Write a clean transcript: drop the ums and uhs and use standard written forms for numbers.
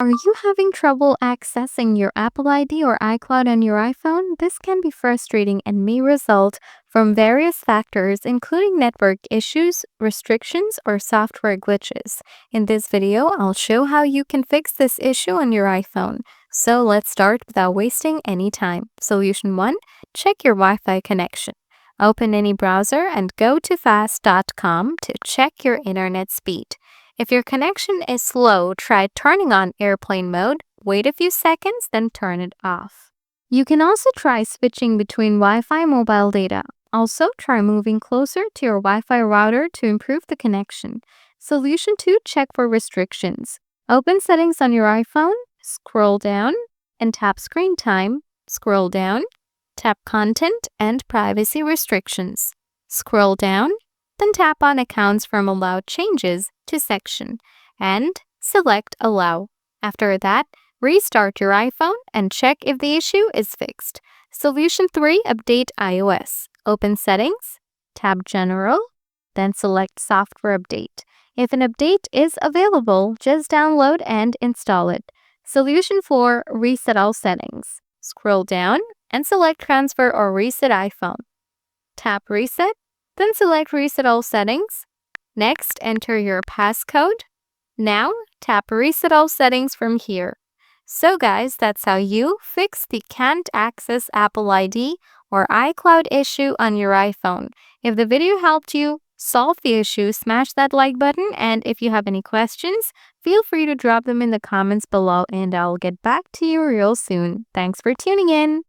Are you having trouble accessing your Apple ID or iCloud on your iPhone? This can be frustrating and may result from various factors, including network issues, restrictions, or software glitches. In this video, I'll show how you can fix this issue on your iPhone. So let's start without wasting any time. Solution 1. Check your Wi-Fi connection. Open any browser and go to fast.com to check your internet speed. If your connection is slow, try turning on airplane mode, wait a few seconds, then turn it off. You can also try switching between Wi-Fi and mobile data. Also, try moving closer to your Wi-Fi router to improve the connection. Solution 2. Check for restrictions. Open Settings on your iPhone, scroll down, and tap Screen Time. Scroll down, tap Content and Privacy Restrictions. Scroll down, then tap on Accounts from Allowed Changes to Section and select Allow. After that, restart your iPhone and check if the issue is fixed. Solution 3. Update iOS. Open Settings, tap General, then select Software Update. If an update is available, just download and install it. Solution 4. Reset all settings. Scroll down and select Transfer or Reset iPhone. Tap Reset, then select Reset all settings. Next, enter your passcode. Now, tap Reset all settings from here. So guys, that's how you fix the can't access Apple ID or iCloud issue on your iPhone. If the video helped you solve the issue, smash that like button, and if you have any questions, feel free to drop them in the comments below and I'll get back to you real soon. Thanks for tuning in.